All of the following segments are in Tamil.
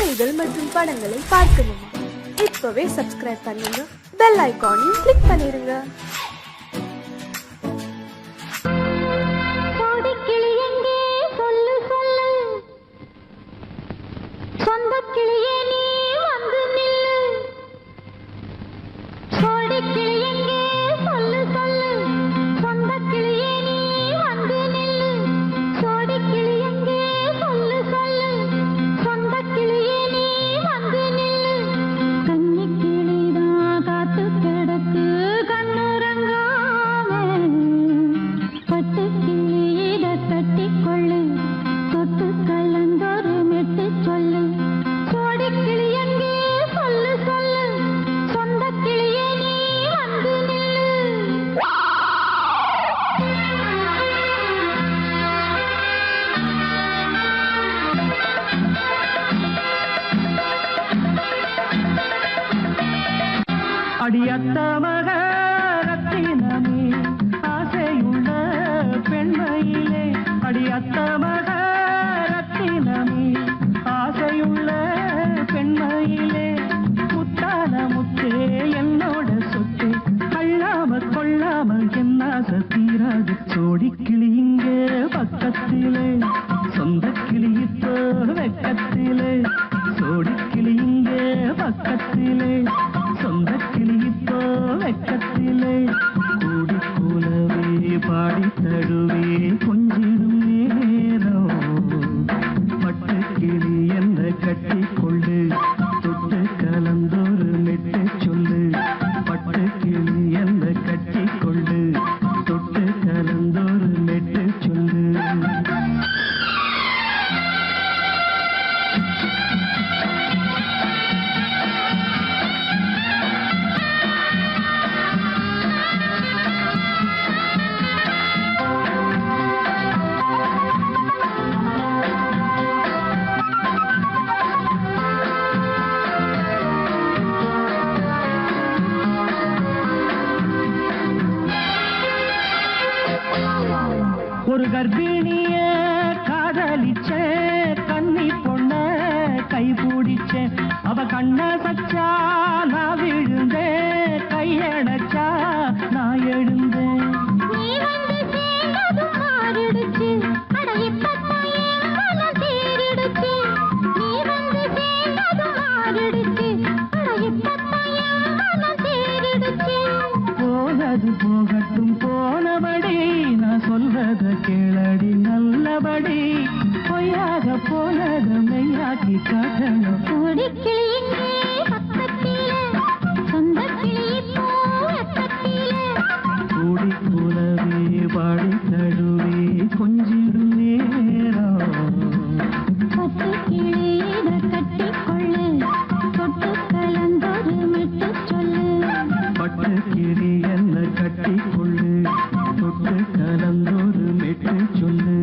கதைகள் மற்றும் படங்களை பார்க்கணுமா? இப்பவே சப்ஸ்கிரைப் பண்ணுங்க, பெல் ஐகானையும் கிளிக் பண்ணிருங்க. அடியத்த மகரத்தினமே ஆசையுள்ள பெண்மையிலே, அடியத்த மகரத்தினமே ஆசையுள்ள பெண்மையிலே, முத்தான முத்தே என்னோட சொத்து அள்ளாம கொள்ளாம என்ன சத்தீராது. சோடிக்கிளி இங்கே பக்கத்திலே, சொந்த கிளி இப்போ வெக்கத்திலே, சோடிக்கிளி இங்கே பக்கத்திலே, சொந்த கிளி இப்போ வெக்கத்திலே, கூடி கூலவே பாடி தழுவே கொஞ்சிடும் நேரம், பட்டு கிளி என்ன கட்டி கொள்ளு தொட்டு கலந்தொரு மெட்டு சொல்லு, பட்டு கிளி என்ன கட்டி கொள்ளு தொட்டு கலந்தொரு மெட்டு சொல்லு. ஒரு கர்ப்பிணிய காதலிச்ச கன்னி பொண்ண கை பிடிச்ச, அவ கண்ண சச்சா நான் விழுந்தேன், கையடைச்சா நான் எழுந்தேன். போனது போகட்டும் போனபடி, நான் சொல்றத கேளடி நல்லபடி, பொய்யாக போனத மெய்யாக்கி காட்டணும். கூடி கூலவே பாடி தழுவே கொஞ்சிடும் நேரம், பட்டு கிளியிட கட்டி கொள்ளு தொட்டு கலந்தொரு மெட்டு சொல்லு, பட்டு கிளி என்ன கட்டி கொள்ளு தொட்டு கலந்தொரு மெட்டு சொல்லு.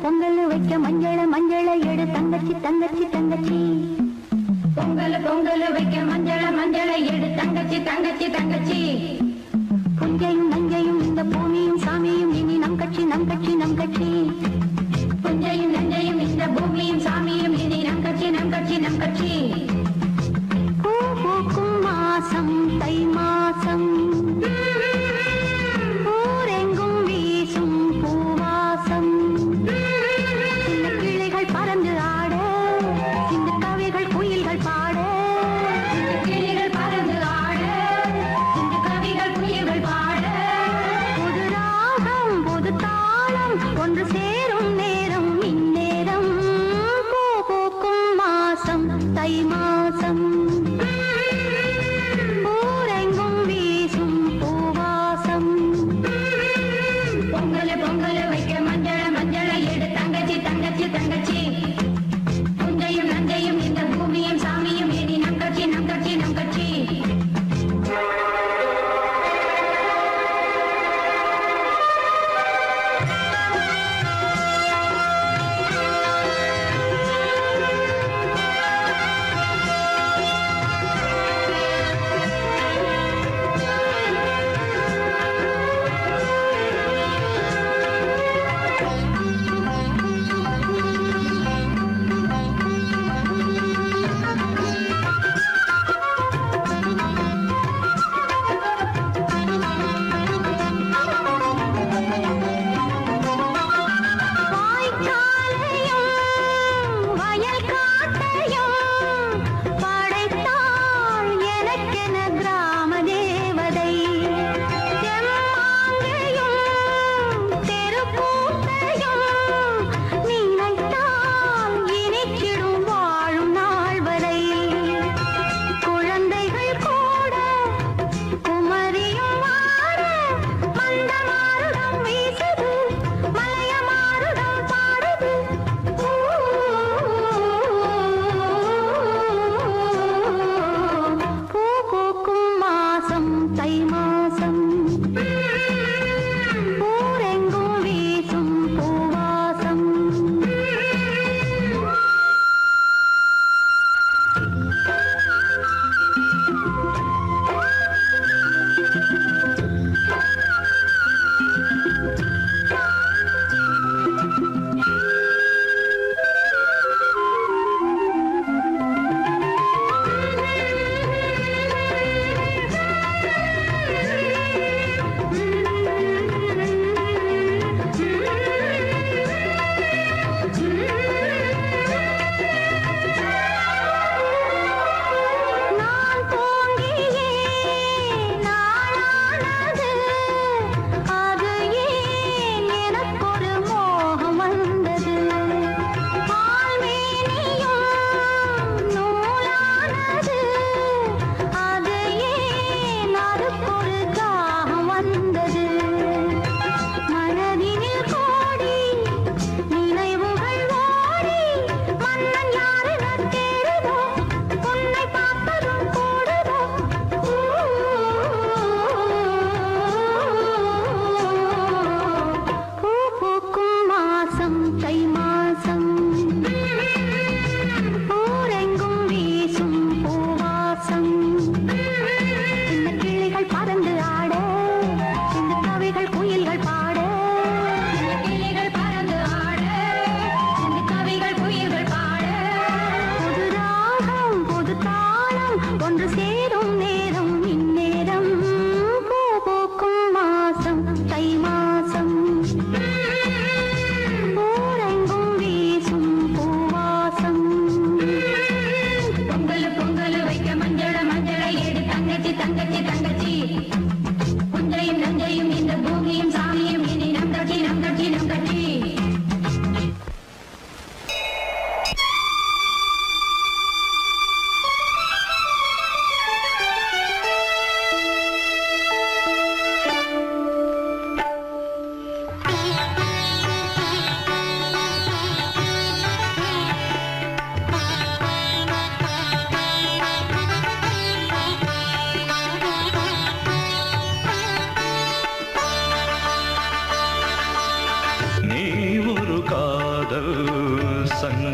பொங்கல் வைக்க மஞ்சள மஞ்சள எடு தங்கச்சி தங்கச்சி தங்கச்சி. பொங்கல் வைக்க மஞ்சள மஞ்சள எடு தங்கச்சி தங்கச்சி தங்கச்சி. புஞ்சையும் நஞ்சையும் இந்த பூமியும் சாமியும் இனி நம் கட்சி நம் கட்சி நம் கட்சி. புஞ்சையும் நஞ்சையும் இந்த பூமியும் சாமியும் இனி நம் கட்சி நம் கட்சி நம் கட்சி. பூ பூக்கும் மாசம் தை மாசம் ஊரெங்கும் வீசும் பூவாசம்.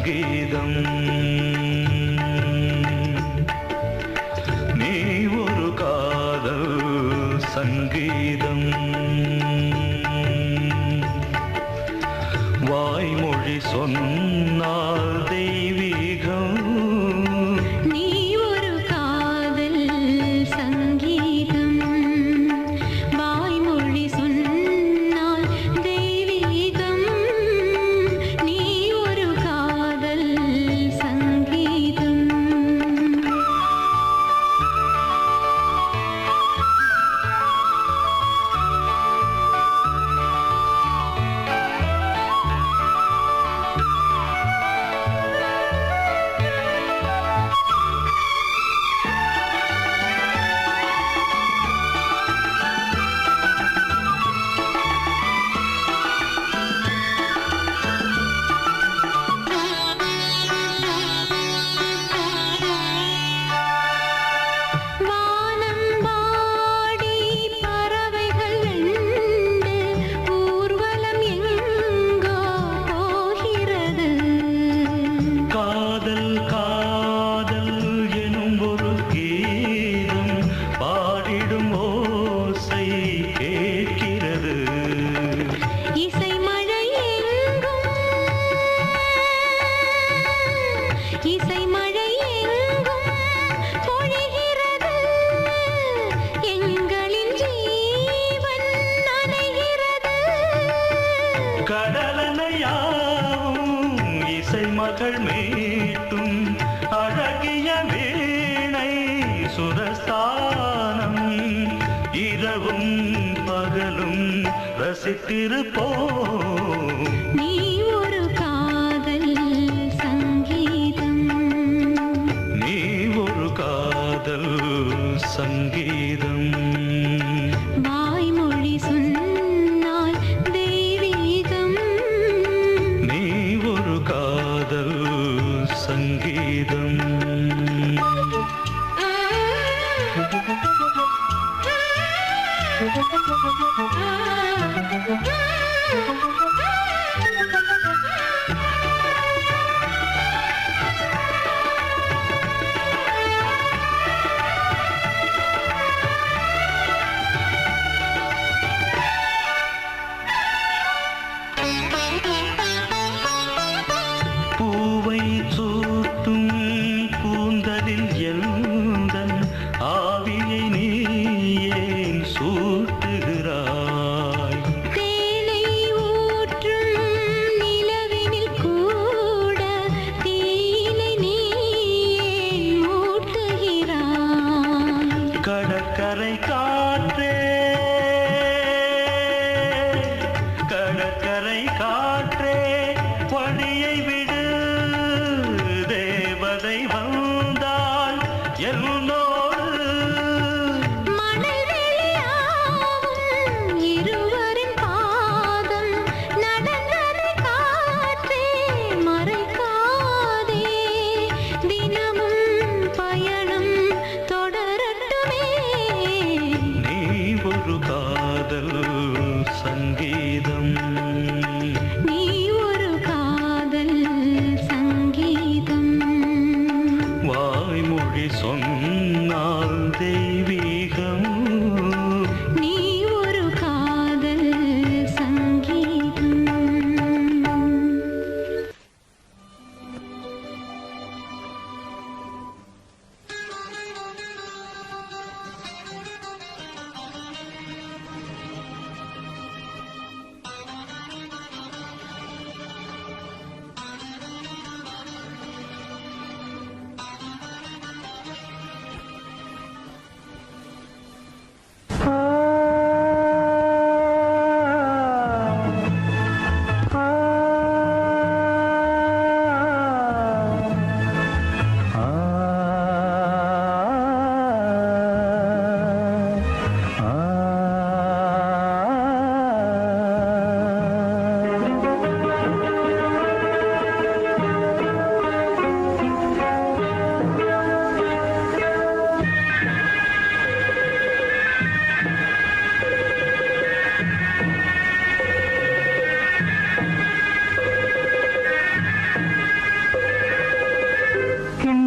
சங்கீதம் நீ ஒரு காதல் சங்கீதம் வாய்மொழி சொன்னால் தெய்வீகம் நீ ஒரு காதல் சங்கீதம் வாய்மொழி சொன்னால் தெய்வீகம் நீ ஒரு காதல் சங்கீதம் மகள் மீட்டும் அழகிய வீணை சுரஸ்தானம் இரவும் பகலும் ரசித்திருப்போம் நீ ஒரு காதல் சங்கீதம் நீ ஒரு காதல் சங்கீதம் வாய்மொழி சொன்னால் தெய்வீகம் நீ ஒரு காதல் சங்கீதம் பூவை சூட்டும் கூந்தலில் எந்தன் ஆவியை நீ ஏன் சூட்டுகிறாய் தேனை ஊற்றும் நிலவினில் கூட தீனை நீ ஏன் மூட்டுகிறாய் கடற்கரை காற்றே கடற்கரை காற்றே பணியை விடு தேவதை வந்தால் என்னோடு மணல் வெளியாகும் இருவரின் பாதம் நடந்ததை காற்றே மறைக்காதே தினமும் பயணம் தொடரட்டுமே நீ ஒரு காதல் சங்கீதம் நீ ஒரு காதல் சங்கீதம் வாய்மொழி சொன்ன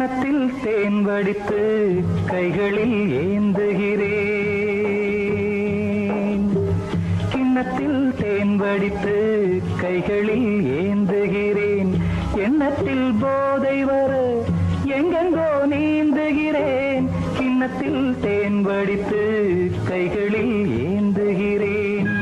கிண்ணத்தில் தேன் வடித்து கைகளில் ஏந்துகிறேன். கிண்ணத்தில் தேன் வடித்து கைகளில் ஏந்துகிறேன். எண்ணத்தில் போதை வர எங்கெங்கோ நீந்துகிறேன். கிண்ணத்தில் தேன் வடித்து கைகளில் ஏந்துகிறேன்.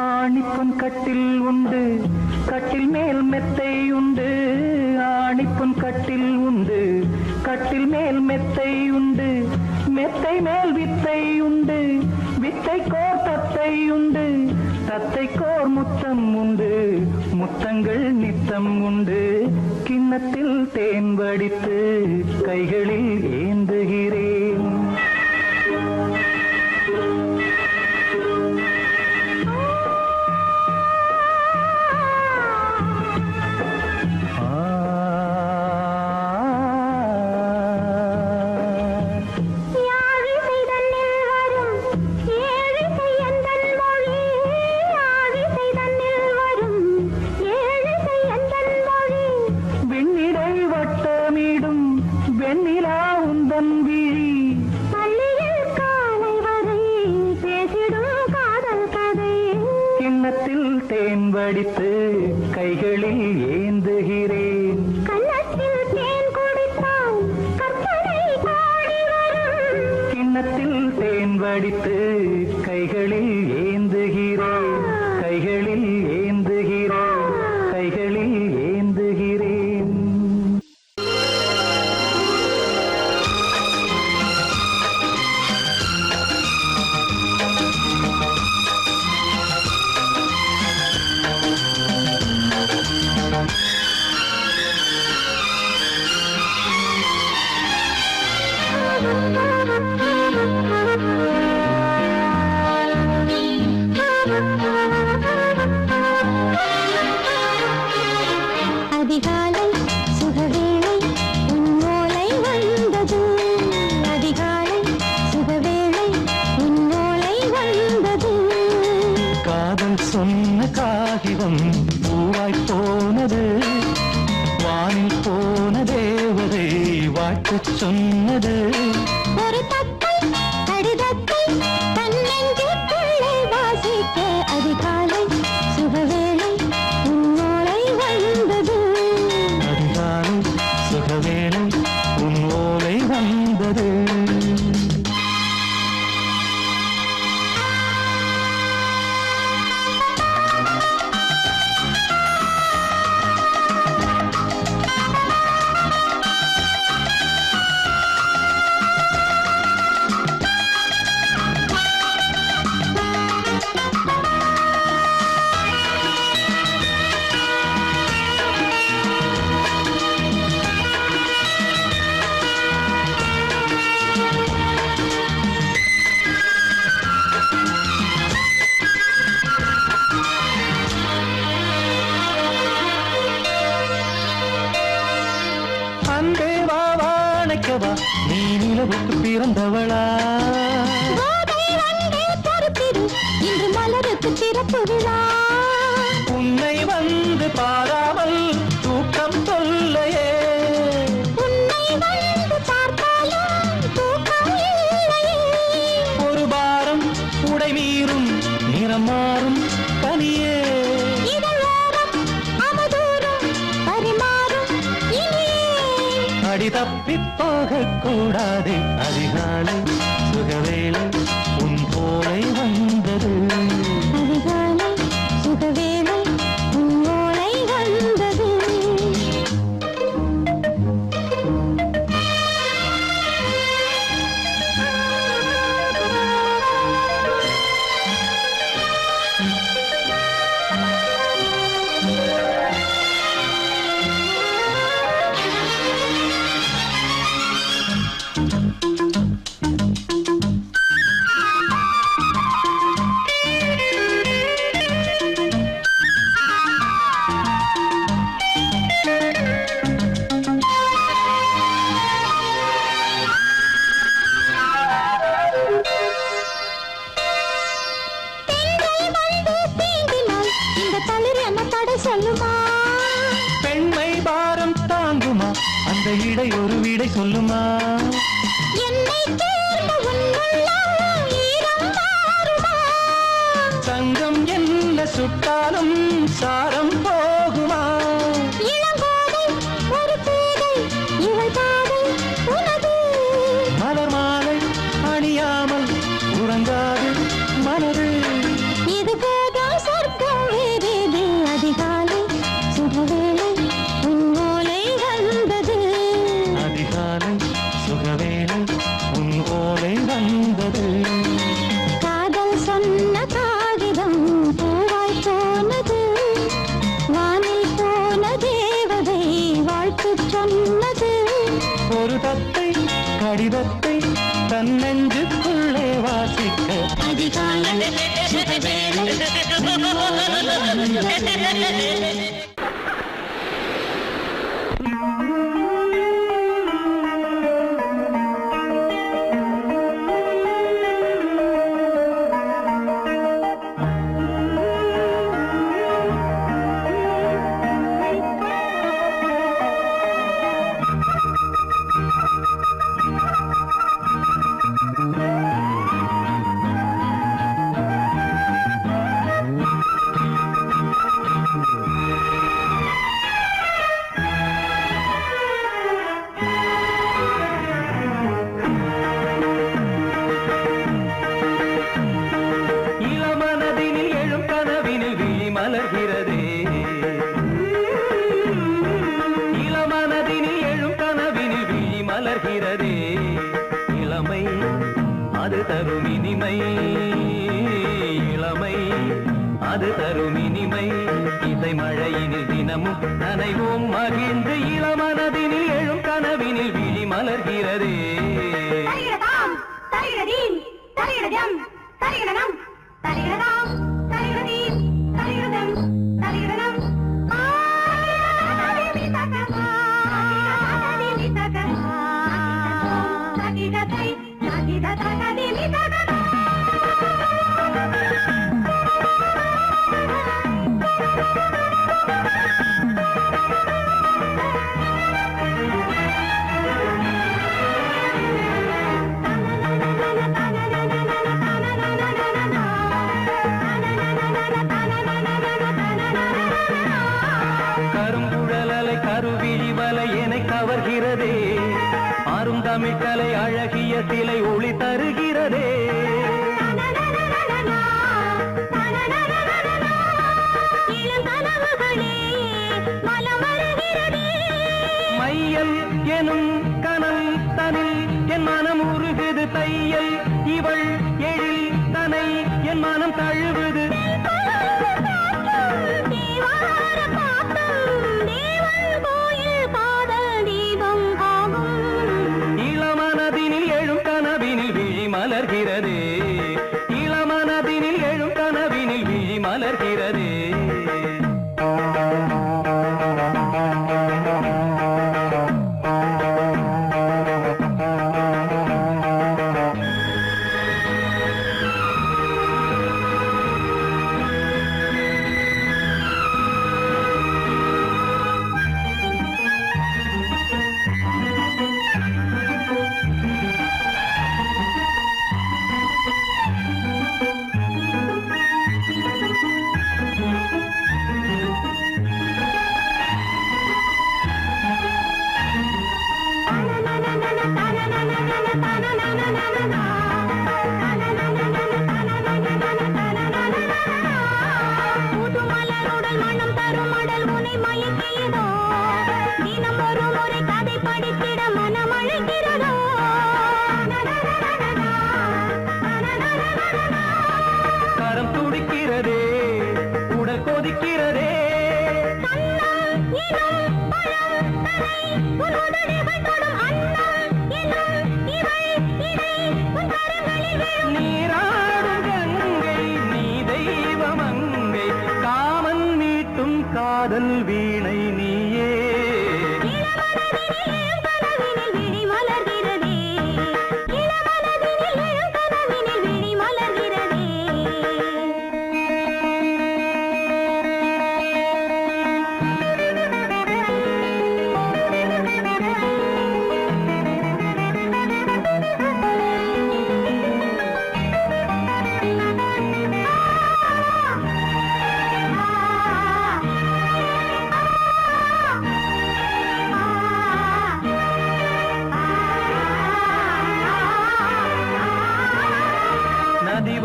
ஆணிப்பொன் கட்டில் உண்டு, கட்டில் மேல் மெத்தை உண்டு. ஆணிப்பொன் கட்டில் உண்டு, கட்டில் மேல் மெத்தை உண்டு. மெத்தை மேல் வித்தை உண்டு, வித்தை கோர் தத்தை உண்டு. தத்தை கோர் முத்தம் உண்டு, முத்தங்கள் நித்தம் உண்டு. கிண்ணத்தில் தேன் வடித்து கைகளில் ஏந்துகிறேன். வெண்ணிலா உந்தன் விழி பள்ளியில் காலை வரை பேசிடும் காதல் கதை. கிண்ணத்தில் தேன் வடித்து கைகளில் ஏந்துகிறேன். கண்ணத்தில் தேன் குடித்தால் கற்பனை பாடி வரும். கிண்ணத்தில் தேன் வடித்து கைகளில் ஏந்துகிறேன். கைகளில் ஏந்துகிறேன். கைகளில் ஏந்துகிறேன். அதிகாலை சுகவேளை உன்னோலை வந்தது. அதிகாலை சுகவேளை உன்னோலை வந்தது. காதல் சொன்ன காகிதம் பூவாய் போனது. வானில் போன தேவதை வாழ்த்துச் சொன்னது. ஒரு தத்தை கடிதத்தை தன்னெஞ்சுக்குள்ளே வாசிக்க அதிகாலை சுகவேளை உன்னோலை வந்தது. அதிகாலை சுகவேளை உன் ஓலை வந்தது. நீ நிலவுக்கு பிறந்தவளா இன்று மலருக்கு திறப்பு விழா உன்னை வந்து பாராமல் தூக்கம் சொல்லையே உன்னை வந்து பார்த்தாலும் தூக்கம் இல்லையே ஒரு பாரம் உடை மீறும் நிறம் மாறும் தனியே இதழோரம் அவதூறும் பரிமாறும் இனியே அடி தப்பிப் போகக் கூடாது அதிகாலை சுகவேளை உன் போலை வந்தது அதிகாலை சுகவேளை உன் ஓலை வந்தது சொல்லுமா பெண்மை பாரம் தாங்குமா அந்த இடை ஒரு விடை சொல்லுமா என்னை தேர்ந்த உன்னுள்ளம் ஈரம் மாறுமா தங்கம் என்ன சுட்டாலும் சாரம் போகுமா இளங்கோதை ஒரு பேதை இவள் பாதை உனது மலர் மாலை அணியாமல் உறங்காது மனது இது போதும் சொர்க்கம் வேறேது அதிகாலை சுகவேளை உன் ஓலை வந்தது அதிகாலை சுகவேளை உன் ஓலை வந்தது காதல் சொன்ன காகிதம் பூவாய் போனது வானில் போன தேவதை வாழ்த்து சொன்னது ஒரு தத்தை கடிதத்தை தன் நெஞ்சுக்குள்ளே வாசிக்க அதிகாலை சுகவேளை உன் ஓலை வந்தது இளமனதினில் எழும் கனவினில் விழி மலர்கிறதே இளமனதினில் எழும் கனவினில் விழி மலர்கிறதே இளமை அது தரும் இனிமை இளமை அது தரும் இனிமை இசை மழையினில் தினமும் நனைவோம் மகிழ்ந்து இளமனதினில் எழும் கனவினில் விழி மலர்கிறதே தரிகிடதாம் தரிகிடதீம் தரிகிடதம் தரிகிடனம் தரிகிடதாம் தரிகிடதீம் தரிகிடதம் தரிகிடனம் தகிடதை தகிடதகதிமி தகதா கருங்குழலலை கருவிழி வலை என்னை கவர்கிறதே ஆறும் தமிழ் கலை அழகிய சிலை ஒளி தருகிறதே மையல் எனும் கனல் தனில் என் மனம் உருகுது தையல் இவள் எழில் தனை என் மனம் தழுவுது இளமனதினில் எழும் கனவினில் விழி மலர்கிறதே இளமனதினில் எழும் கனவினில் விழி மலர்கிறதே நீராடும் கங்கை நீ தெய்வமங்கை காமன் மீட்டும் காதல் வீணை நீயே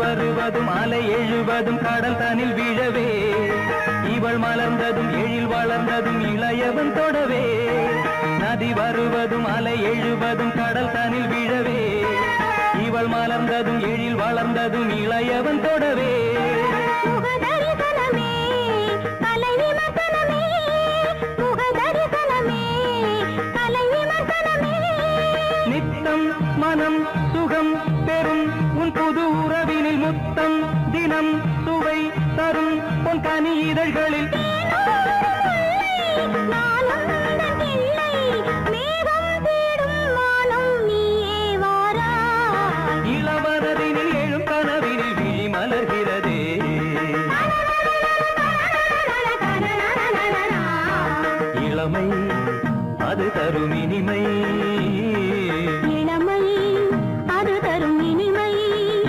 வருவதும் அலை எழுவதும் கடல் தனில் வீழவே இவள் மலர்ந்ததும் எழில் வளர்ந்ததும் இளையவன் தொடவே நதி வருவதும் அலை எழுவதும் கடல் தனில் வீழவே இவள் மலர்ந்ததும் எழில் வளர்ந்ததும் இளையவன் தொடவே நித்தம் மனம் சுகம் பெறும் உன் புது உறவினில் முத்தம் தினம் சுவை தரும் உன் கனி இதழ்களில் இளவரதினில் எழும் கனவினில் விழி மலர்கிறதே இளமை அது தரும் இனிமை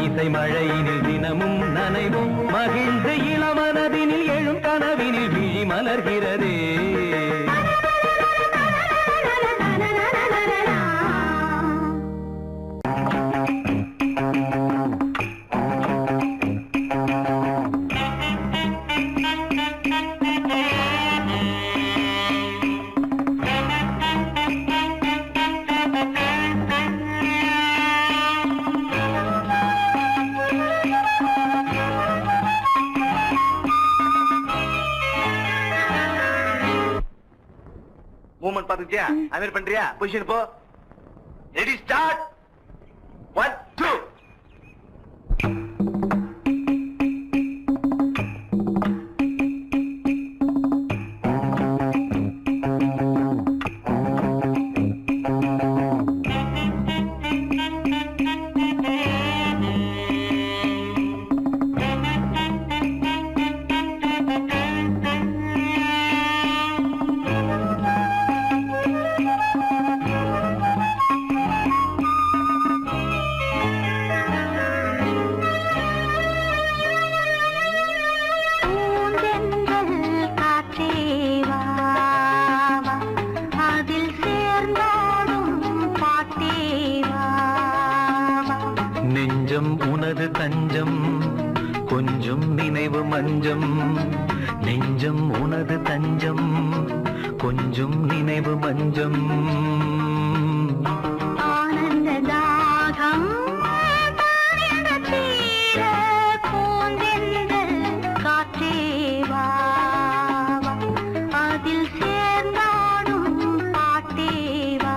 இசை மழையினில் தினமும் நனைவும் மகிழ்ந்து இளமனதினில் எழும் கனவினில் விழி மலர்கிறதே மூவ்மெண்ட் பாத்துக்கிட்டியா? அமீர் பண்றியா? பொசிஷன் போ. Ready start. 1 2 நெஞ்சம் உனது தஞ்சம் கொஞ்சம் நினைவு மஞ்சம் நெஞ்சம் உனது தஞ்சம் கொஞ்சம் நினைவு மஞ்சம் ஆனந்த தாகம் பூந்தெந்தல் காற்றே வா அதில் சேர்ந்தாடும் பாட்டே வா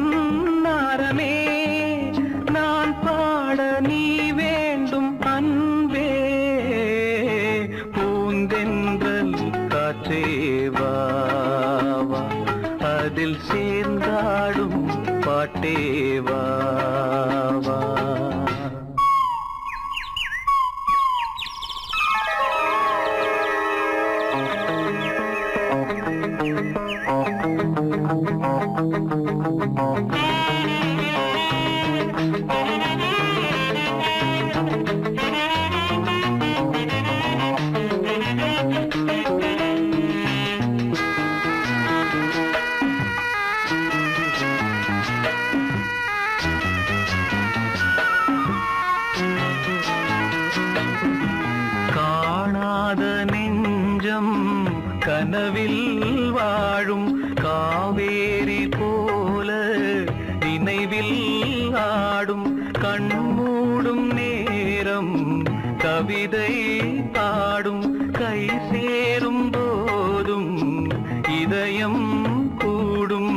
பொன்னாரமே நான் பாட நீ வேண்டும் அன்பே பூந்தென்றல் காற்றே வா சேர்ந்தாடும் பாட்டேவா கனவில் வாழும் காவேரி போல நினைவில் ஆடும் கண்மூடும் நேரம் கவிதை பாடும் கை சேரும் போதும் இதயம் கூடும்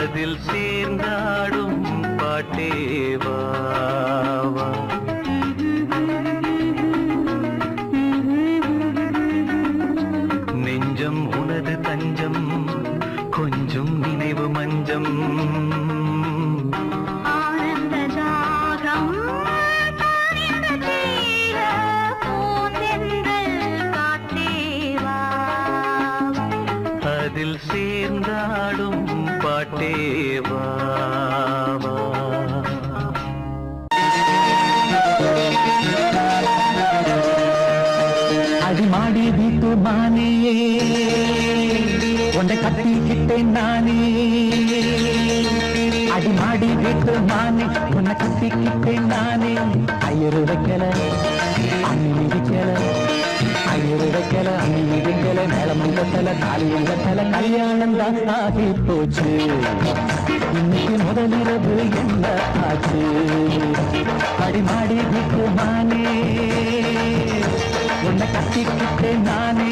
அதில் சேர்ந்தாடும் பாட்டேவா நெஞ்சம் உனது தஞ்சம் கொஞ்சம் நினைவு மஞ்சம் அதில் சேர்ந்தாடும் பாட்டேவா அடிமாடி வீட்டு மானே உன்னை கட்டிக்கிட்டேன் நானே அடிமாடி வீட்டு மானே உன்னை கட்டிக்கிட்டேன் நானே ஐயரு வைக்கல அண்ணி மிதிக்கல ஐயரு வைக்கல அண்ணி மிதிக்கல மேளமும் கட்டல தாலியும் கட்டல கல்யாணம் தான் ஆகி போச்சு இன்னைக்கு முதலிரவு என்ன ஆச்சு அடிமாடி வீட்டு மானே உன்னை கட்டிக்கிட்டேன் நானே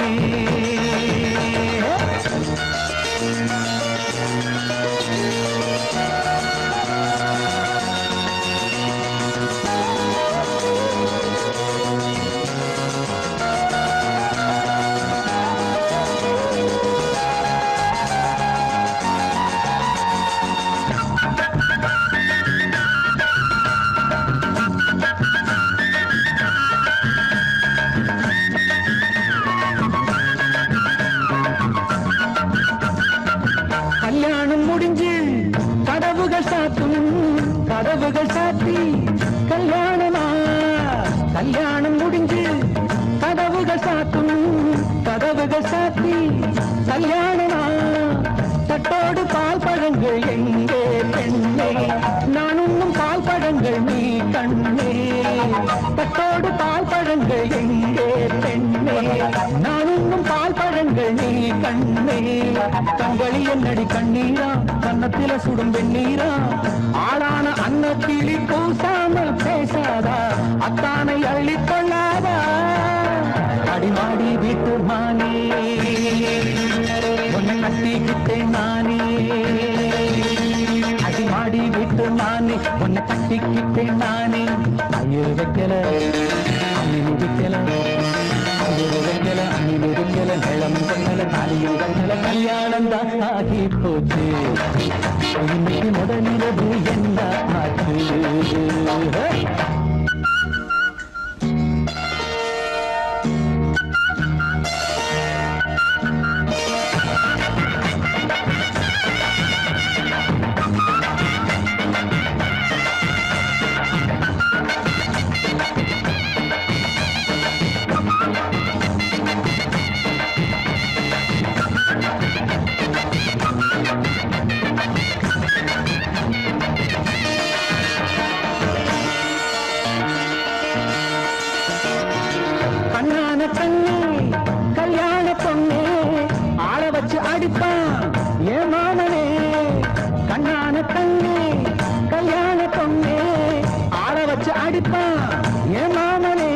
கல்யாணம் முடிஞ்சு கதவுகள் சாத்தும் கதவுகள் சாத்தி கல்யாணமா கல்யாணம் முடிஞ்சு கதவுகள் சாத்தும் கதவுகள் சாத்தி கல்யாணமா தட்டோடு பால் பழங்கள் எங்கே பெண்ணே நான் உண்ணும் பால் பழங்கள் நீ கண்ணே தட்டோடு பால் பழங்கள் எங்கே பெண்ணே நான் உண்ணும் பால் பழங்கள் நீ கண்ணே கண்களி என்னடி கண்ணீரா கன்னத்தில சுடும் வெண்ணீரா ஆளான அன்னக்கிளி பூசாமல் பேசாதா அத்தானை அள்ளிக் கொள்ளாதா அடிமாடி வீட்டு மானே உன்னை கட்டிக்கிட்டேன் நானே அடிமாடி வீட்டு மானே உன்னை கட்டிக்கிட்டேன் நானே ஐயர் வைக்கல அண்ணி மிதிக்கல ஐயர் வைக்கல அண்ணி மிதிக்கல மேளம் கண்ணல தாலியும் கண்ணல கல்யாணம் தான் ஆகி போச்சு இன்னைக்கு முதலிரவு என்ன ஆச்சு கல்யாண பொண்ணே ஆள வச்சு அடிப்பான் ஏ மாமனே கண்ணான கண்ணே கல்யாண பொண்ணே ஆள வச்சு அடிப்பான் ஏ மாமனே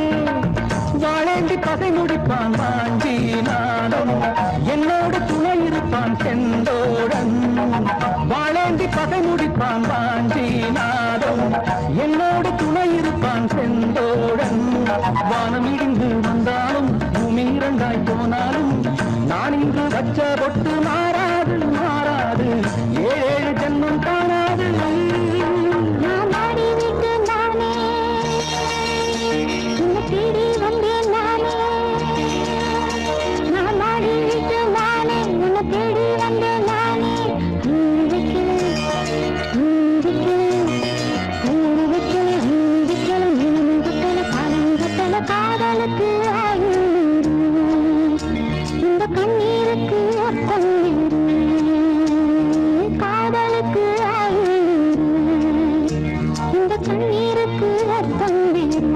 வாழேண்டி பகை முடிப்பான் வாஞ்சி நானும் என்னோடு துணை இருப்பான் செந்தோடன் பகை முடிப்பான் வாஞ்சிநாதன், என்னோடு துணை இருப்பான் செந்தோழன். வானம் இடிந்து வந்தாலும் பூமி இரண்டாய் போனாலும் நான் இங்கு வச்ச பொட்டு மாறாது மாறாது, ஏழு ஜென்மம் காணாது. நான் ஆடி விட்டு நானே உன்னை தேடி வந்தேன் நானே, நான் ஆடி விட்டு நானே உன்னை தேடி வந்தேன் நானே. காதலுக்கு இந்த கண்ணீருக்கு அர்த்தம் வேறு, காதலுக்கு இந்த கண்ணீருக்கு அர்த்தம் வேறு.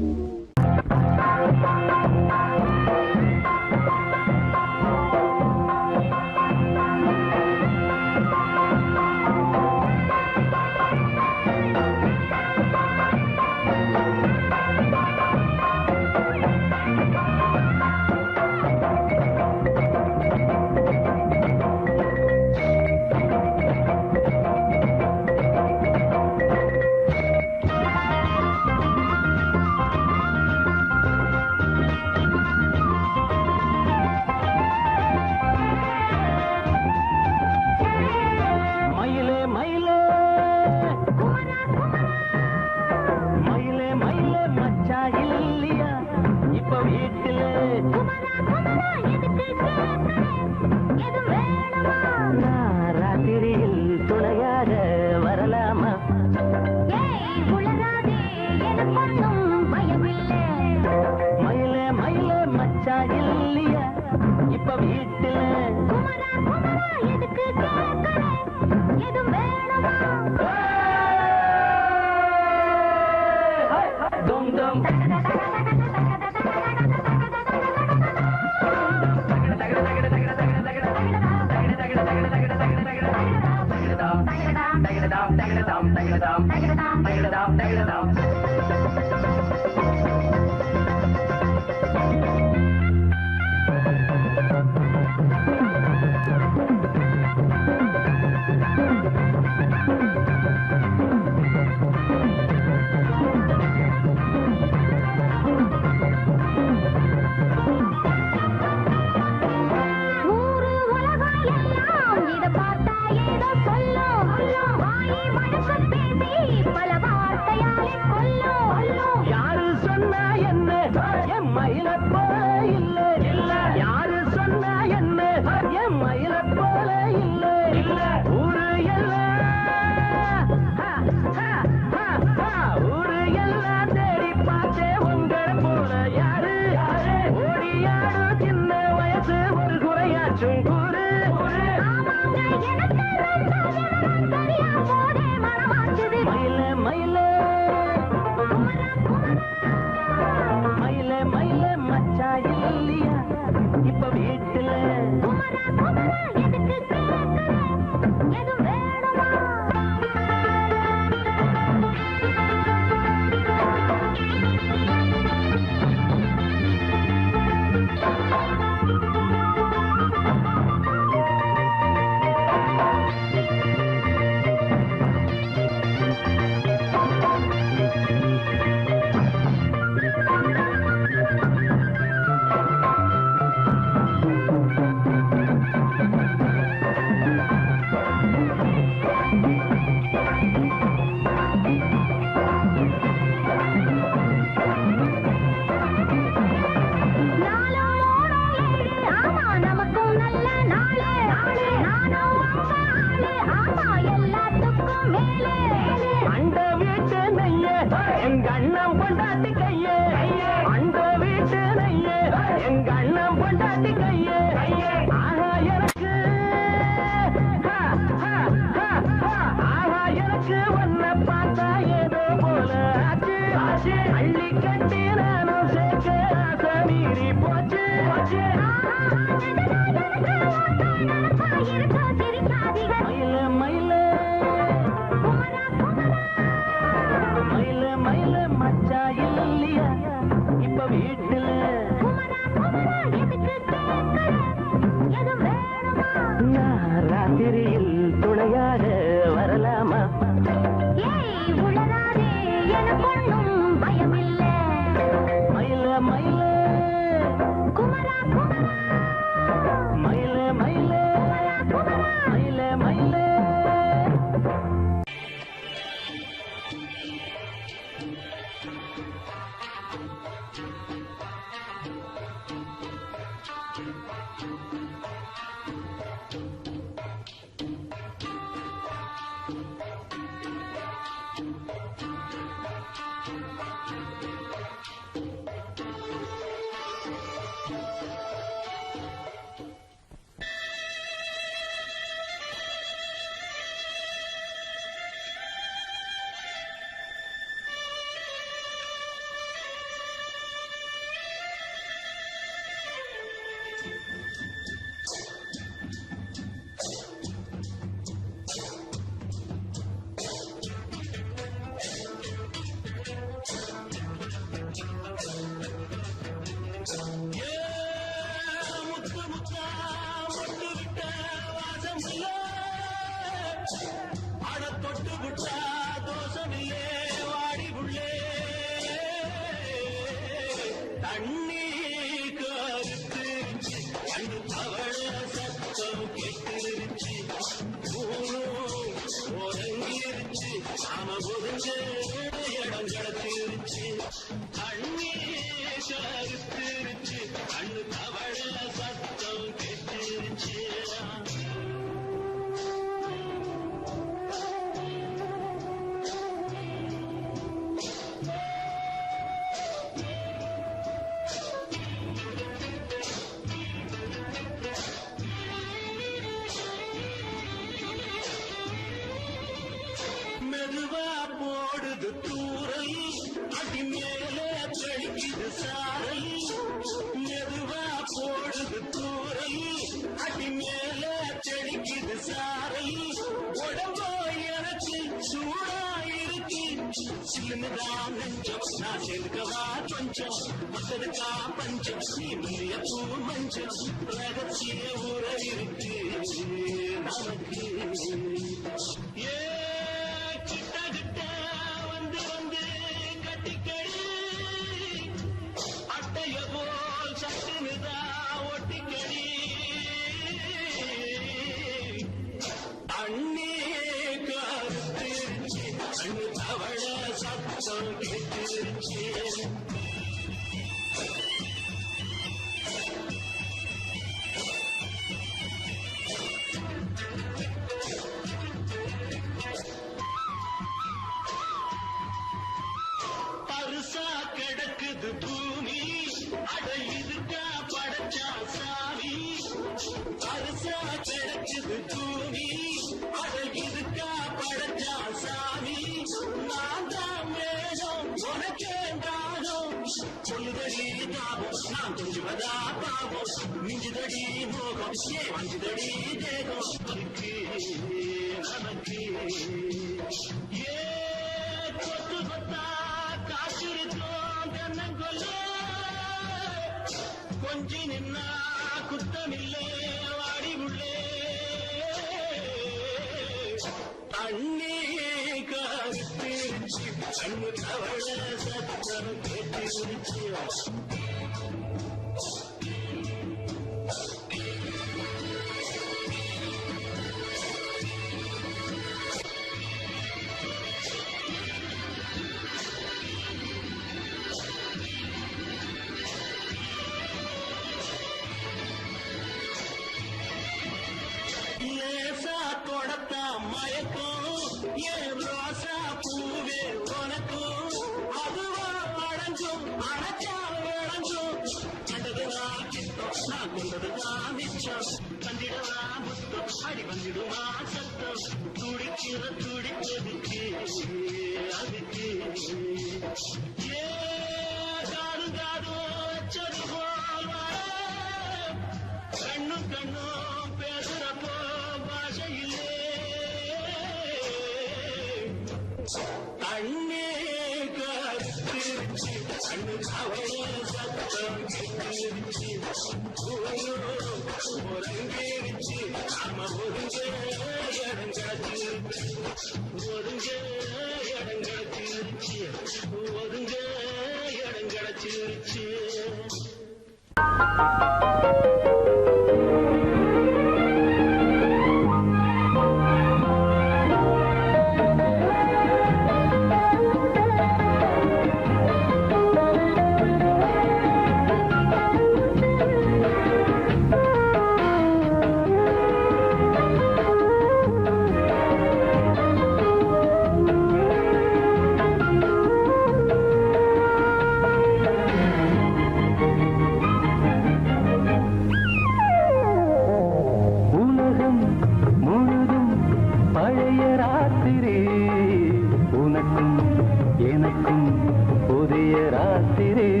எனக்கும் புதிய ராத்திரி.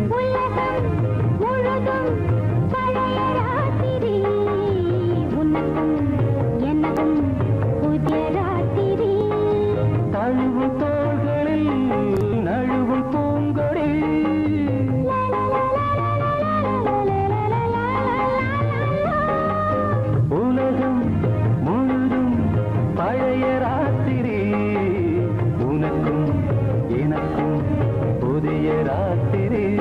உலகம் முழுதும் பழைய ராத்திரி, உனக்கும் எனக்கும் புதிய ராத்திரி. தழுவும் தோள்களில் நழுவும் பூங்கொடி. உலகம் முழுதும் பழைய ராத்திரி, உனக்கும் எனக்கும் புதிய ராத்திரி.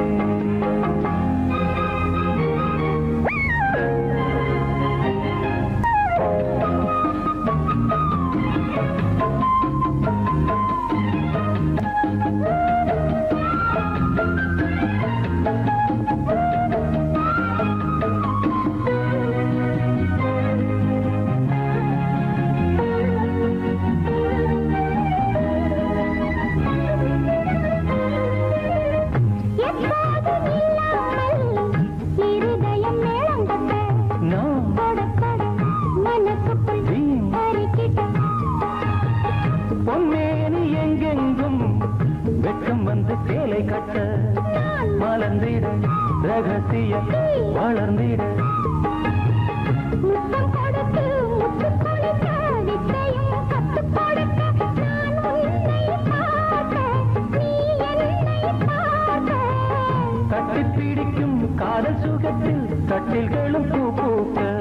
பொன்னேனி எங்கெங்கும் வெட்கம் வந்து சேலை கட்ட மலர்ந்திட ரகசிய வளர்ந்திட. கட்டிப் பிடிக்கும் காதல் சுகத்தில் கட்டில்களும் பூ பூக்க.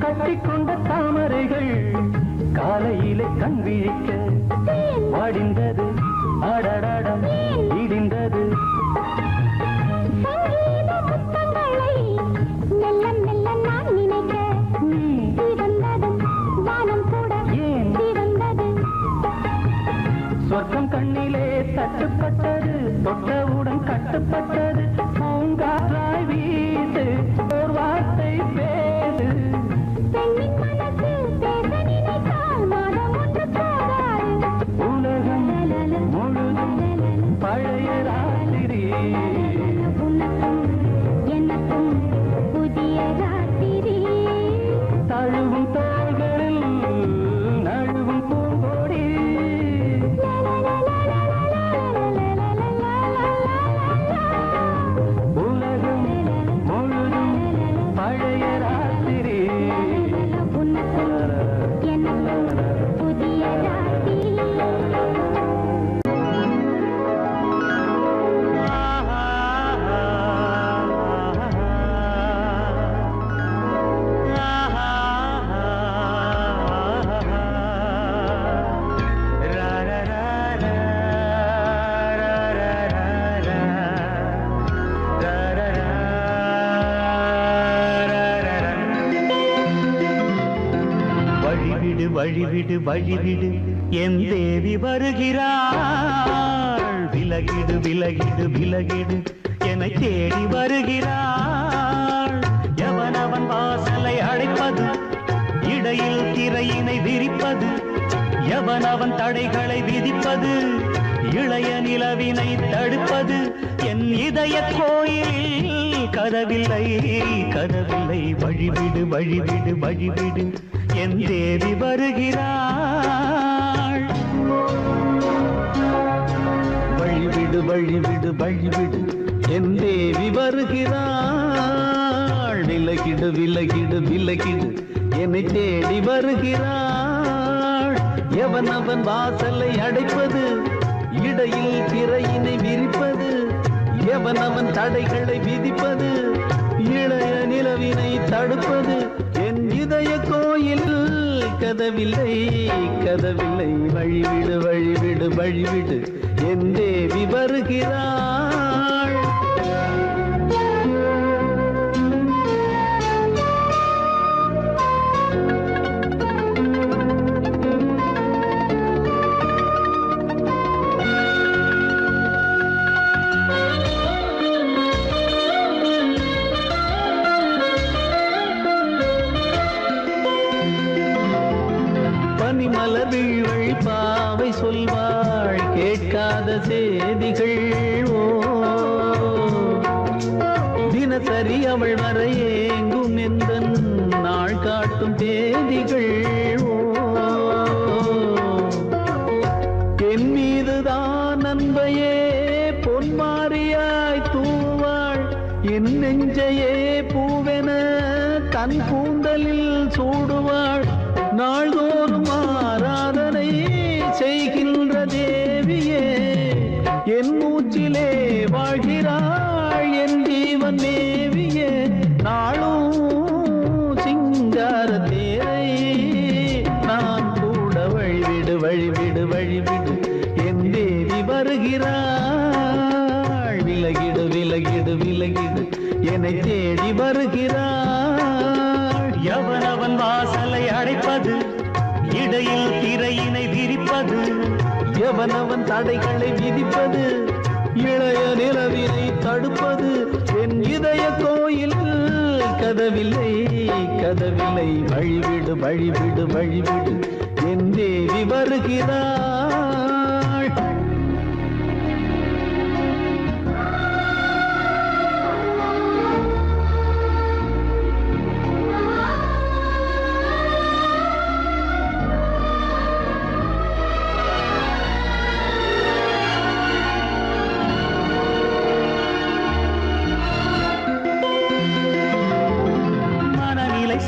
கட்டிக்கொண்ட தாமரைகள் காலையிலே கண் விழிக்க வாடிந்தது ஆடடாடம் இடிந்தது. சொர்க்கம் கண்ணிலே தட்டுப்பட்டது, தொட்டவுடன் கட்டுப்பட்டது. பூங்காற்றாய் வீசு, ஒரு வார்த்தை பேசு. உலகம் முழுதும் பழைய ராத்திரி, எனக்கும் புதிய ராத்திரி. தழுவும் தோள்களில் நழுவும் பூங்கொடி. உலகம் முழுதும் பழைய ராத்திரி, எனக்கும் புதிய ராத்திரி. வழிவிடு வழிவிடு வழிவிடு என் தேவி வருகிறாள். விலகிடு விலகிடு விலகிடு என்னை தேடி வருகிறாள். எவனவன் வாசலை அடைப்பது, இடையில் திரையினை விரிப்பது, எவனவன் தடைகளை விதிப்பது, இளைய நிலவினை தடுப்பது. என் இதய கோயிலில் கதவில்லை கதவில்லை. வழிவிடு வழிவிடு வழிவிடு என் தேவி வருகிறாள். வழிவிடு வழிவிடு வழிவிடு என் தேவி வருகிறாள். விலகிடு விலகிடு விலகிடு என்னை தேடி வருகிறாள். எவனவன் வாசலை அடைப்பது, இடையில் திரையினை விரிப்பது, எவனவன் தடைகளை விதிப்பது, இளைய நிலவினை தடுப்பது. என் இதய கோயில் கதவில்லை கதவில்லை. வழிவிடு வழிவிடு வழிவிடு என் தேவி வருகிறாள். பனிமலர் வீழ்வழி பாவை சொல்வாள் கேட்காத செய்திகள். ஓ தினசரி அவள் வர ஏங்கும் எந்த நாள் காட்டும் தேதிகள். ஓ என் மீதுதான் அன்பையே பொன்மாரியாய் தூவாள். என் நெஞ்சையே பூவென தன் கூந்தலில் சூடுவாள். நாள்தோறும் ஆராதனை செய்கின்ற தேவியே என் மூச்சிலே வாழ்கிறாள். என் ஜீவன் தேவியே நாளும் சிங்கார தேரை நான் கூட வழிவிடு வழிவிடு வழிவிடு. என் தேவி வருகிறாள். விலகிடு விலகிடு விலகிடு என்னை தேடி வருகிறாள். எவனவன் வாசலை அடைப்பது, இடையில் திரையினை விரிப்பது, எவனவன் தடைகளை விதிப்பது, இளைய நிலவினை தடுப்பது. என் இதய கோயில் கதவில்லை கதவில்லை. வழிவிடு வழிவிடு வழிவிடு என் தேவி வருகிறாள்.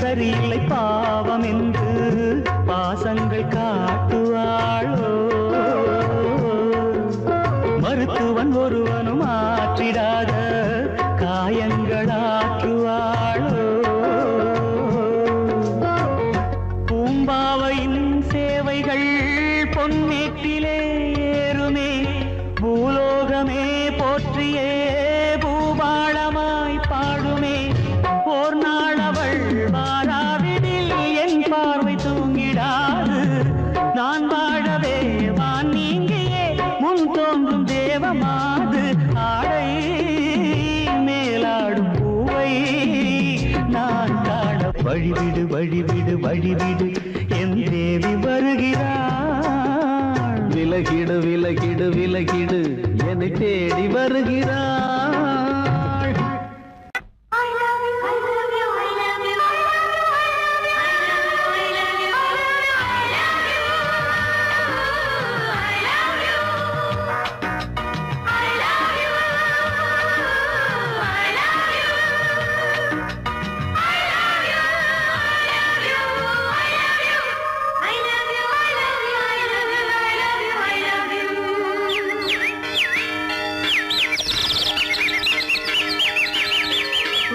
சரியில்லை பாவம் என்று பாசங்கள் காட்டுவாளோ. மருத்துவன் ஒருவனும் ஆற்றிடாத காயங்களாற்றுவாளோ. பூம்பாவையின் சேவைகள் பொன்னேட்டிலே ஏறுமே. பூலோகமே போற்றியே பூபாளமாய் பாடுமே. ஓர் நாள் அவள் வாராவிடில் என் பார்வை தூங்கிடாது. நான் வாழவே வான் நீங்கியே முன் தோன்றும் தேவமாது. ஆடை மேலாடும் பூவை நான் காண வழிவிடு வழிவிடு வழிவிடு என் தேவி வருகிறாள். விலகிடு விலகிடு விலகிடு என்னை தேடி வருகிறாள்.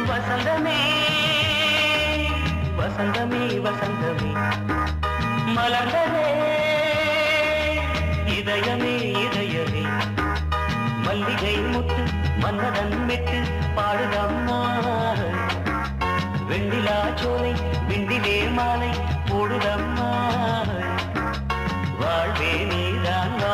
வசந்தமே வசந்தமே வசந்தமே மலர்ந்ததே இதயமே இதயமே. மல்லிகை முத்து மன்னதன் விட்டு பாடுதம்மா. வெண்ணிலா சோலை விண்டிலே மாலை போடுதம்மா. வாழ்வே நீதான் வா.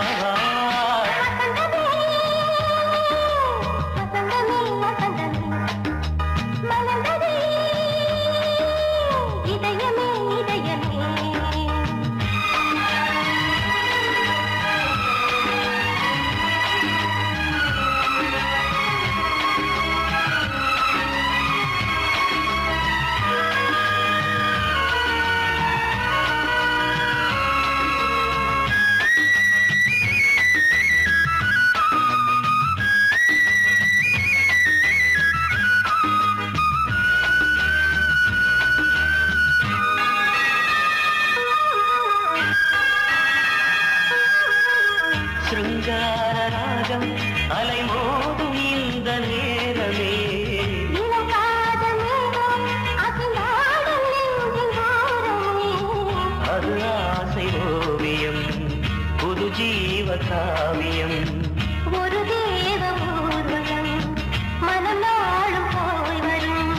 காவியம் ஒரு தேவ ஊர்வலம் மனம் நாளும் போய் வரும்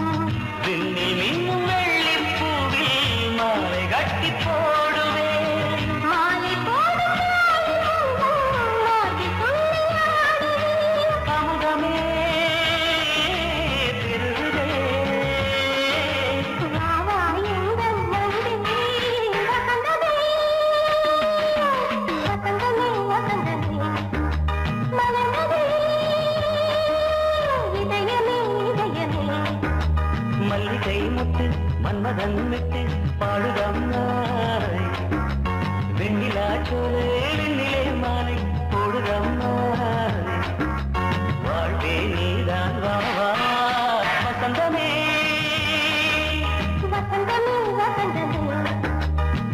விண்ணில் மின்னும் வெள்ளிப் பூவில் மாலை கட்டி போடுவேன் மாலை போடும் மார்கழி துள்ளியாடுவேன் அமுதமே திருகுதே வா வா எங்கள் நந்தினி வசந்தமே வசந்தமே வசந்தமே மலர்ந்ததே இதயமே இதயமே மல்லிகை முத்து மன்மதன் விட்டு பாடுதம் நாய் வெண்ணிலா சோலை வெண்ணிலே மாலை போடுதம் நாய் வாழ்வே நீதான் வா வா வசந்தமே வசந்தமே வசந்தமே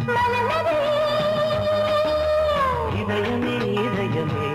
மலர்ந்ததே இதயமே இதயமே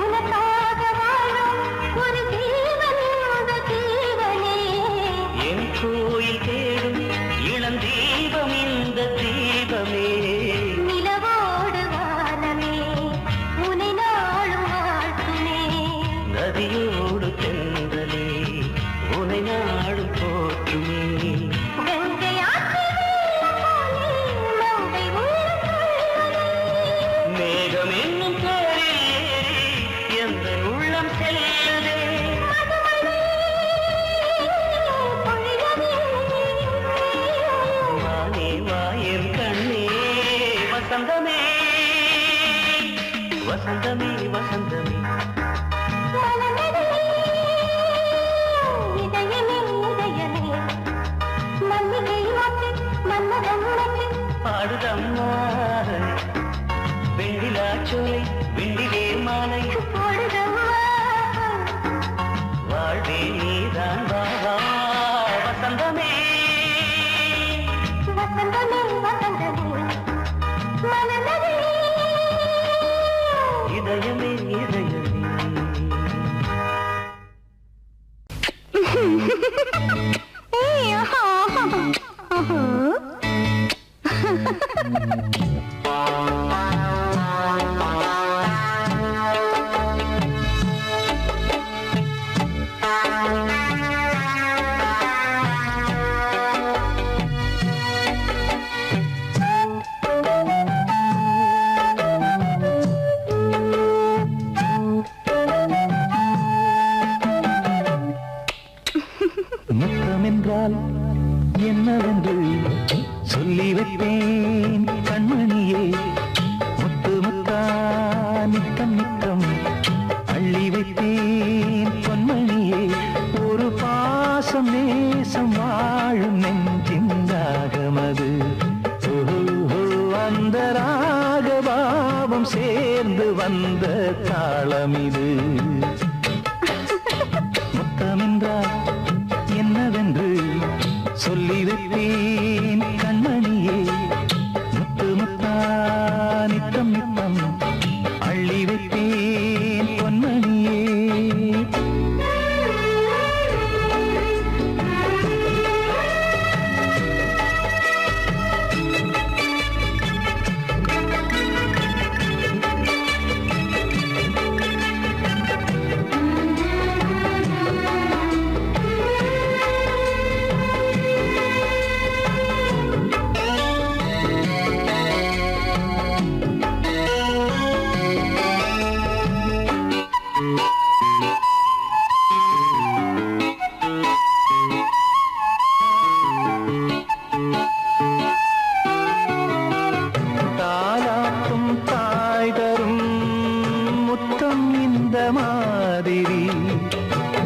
உனக்காக வாழும் ஒரு ஜீவன் இந்த ஜீவனே என் கோயில் தேடும் இளம் தீபம் இந்த தீபமே நிலவோடு வானமே உனை நாளும் வாழ்த்துமே நதியோடு தென்றலே உனை நாடும் போற்றுமே கங்கை ஆற்று வெள்ளம் போலே மங்கை உள்ளம் கொள்ளுதே. மேகம் என்னும் பேரில் ஏறி எந்த உள்ளம் செல்லுதே மதுமழை பொழியவே. வானே வாயன் கண்ணே வசந்தமே வசந்தமே வசந்தமே மலர்ந்ததே இதயமே இதயமே மல்லிகை மொட்டு மன்மதன் முட்டு பாடுதம்மா வெண்ணிலா சோலை வெண்ணிலே மாலை போடுதம்மா வாழ்வே நீதான் வா வா வசந்தமே வசந்தமே வசந்தமே மலர்ந்ததே இதயமே இதயமே ஏய் ஆஹா ஆஹா முத்தம் என்றால் என்னவென்று சொல்லி வைப்பேன் கண்மணியே முத்து முத்தா நித்தம் நித்தம் அள்ளி வைப்பேன் பொன்மணியே ஒரு பாசம் நேசம் வாழும் நெஞ்சின் ராகமது அந்த ராகபாவம் சேர்ந்து வந்த தாளமிது முத்தமென்றால் என்னவென்று சொல்லி வைப்பேன் கண்மணியே முத்து முத்தா நித்தம் நித்தம் அள்ளி வைப்பேன் பொன்மணியே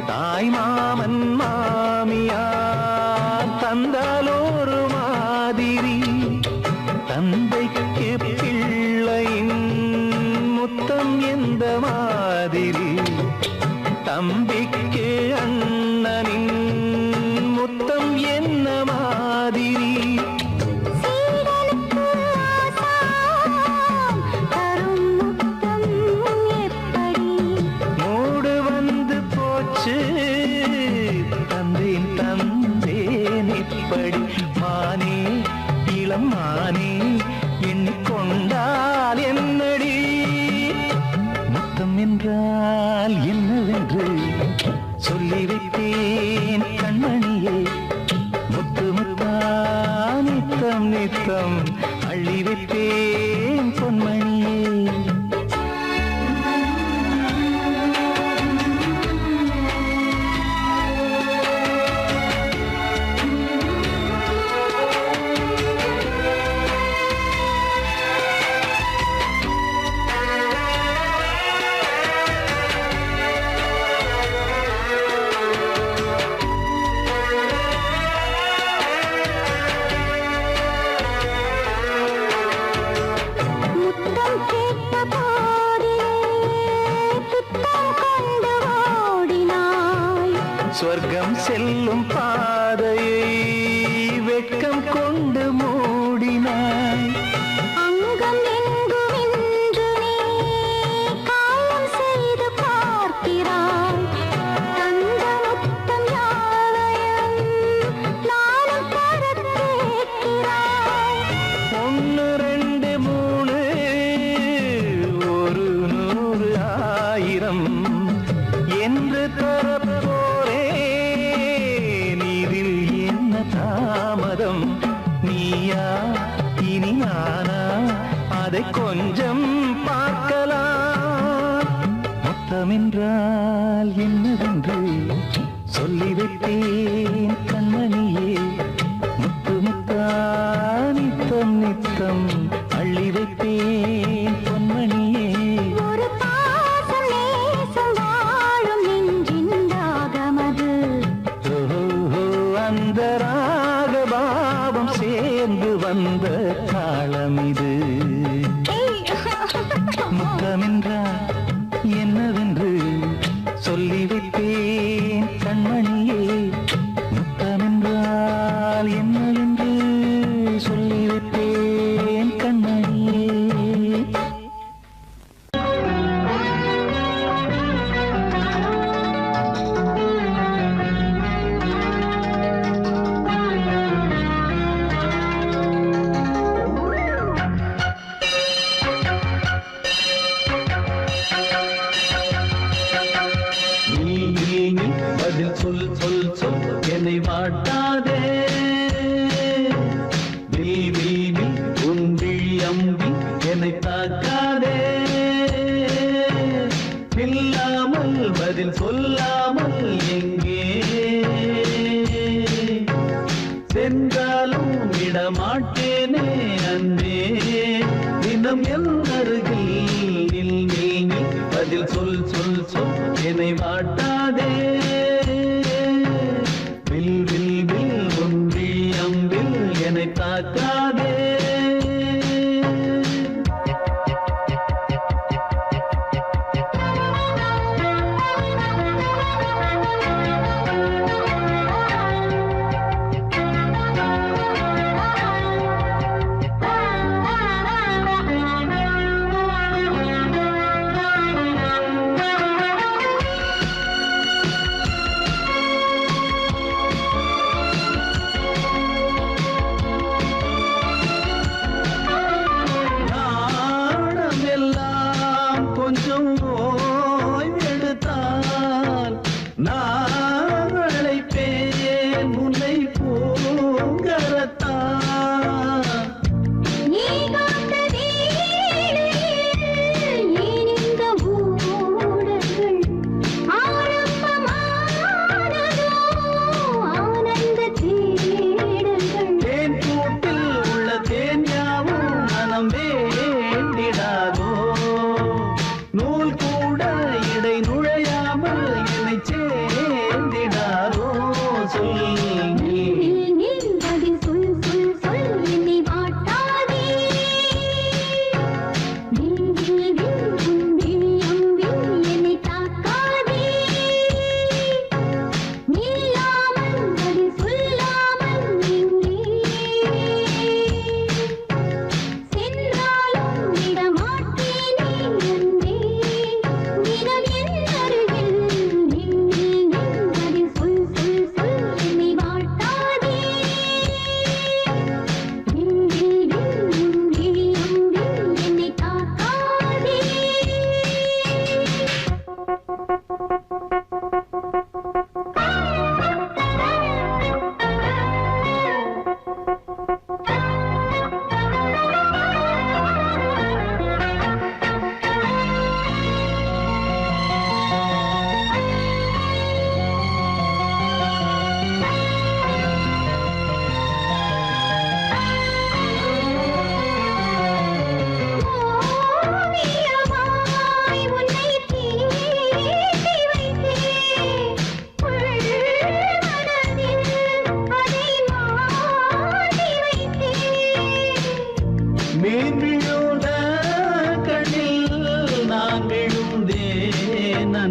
தாய் மாமன் மாமியார் தந்தாலோரு மாதிரி, தந்தைக்கு பிள்ளையின் முத்தம் எந்த மாதிரி, தம்பிக்கு அண்ணனின் முத்தம் என்ன மாதிரி, மூடு வந்து போச்சு தந்தேன் தந்தேன் இப்படி. மானே இளம் மானே எண்ணிக்கொண்டால் என்னடி, முத்தம் என்றால் என்னவென்று சொல்லி வைத்தேன் கண்மணியே, முத்து முத்தா நித்தம் நித்தம் அள்ளி வைத்தேன் பொன்மணியே. சொர்க்கம் செல்லும் பாதையை வெட்கம் கொண்டு மூடினாய், அங்கம் எங்கும் இன்று நீ காயம் செய்து பார்க்கிறாய், தந்த முத்தம் யாவையும் நானும் தர கேட்கிறாய். 1 2 3 1 100 1000 என்று தரப்போரேன், இதில் என்ன தாமதம், நீயா இனி நானா அதை கொஞ்சம் பார்க்கலாம். முத்தமென்றால் என்னவென்று சொல்லி வைத்தேன் கண்மணியே, முத்து முத்தா நித்தம் நித்தம் அள்ளி வைத்தேன் பொன்மணியே. ஒரு பாசம் நேசம் வாழும் நெஞ்சின் ராகமது, ஓஹோ அந்த ராகபாவம் சேர்ந்து வந்த காலம் இது. முத்தமென்றால் என்னவென்று சொல்லி வைத்தேன் கண்மணியே, முத்தமென்றால் என்னவென்று சொல்லி வைத்தேன் கண்மணியே. பதில் சொல் சொல் சொல் என்னை வாட்டாதே, வீவி உன் விழி அம்பி என்னை தாக்காதே, இல்லாமல் பதில் சொல்லாமல் எங்கே சென்றாலும் விடமாட்டேனே அன்பே, தினம் என் அருகில் நில் நில் நில், பதில் சொல் சொல் சொல் என்னை வாட்டாதே, வில் வில் வில் ஒன்றி அம்பில் என்னை தாக்காதே.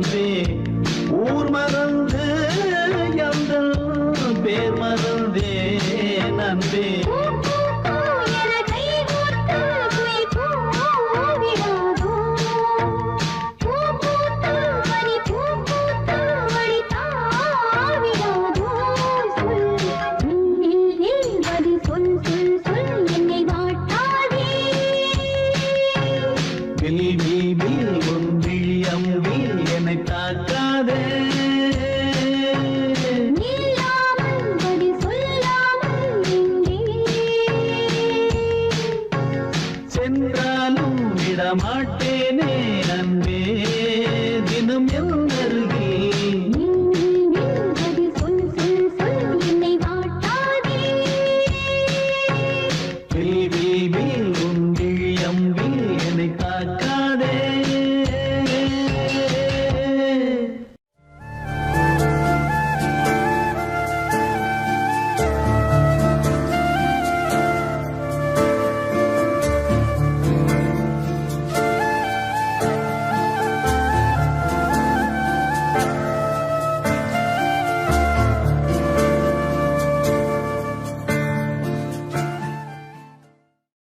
அன்பே ஊர் மறந்து எந்தன் பேர் மறந்தேன் அன்பே வில் வில் வில் உன் விழி அம்பில் என்னை தாக்கா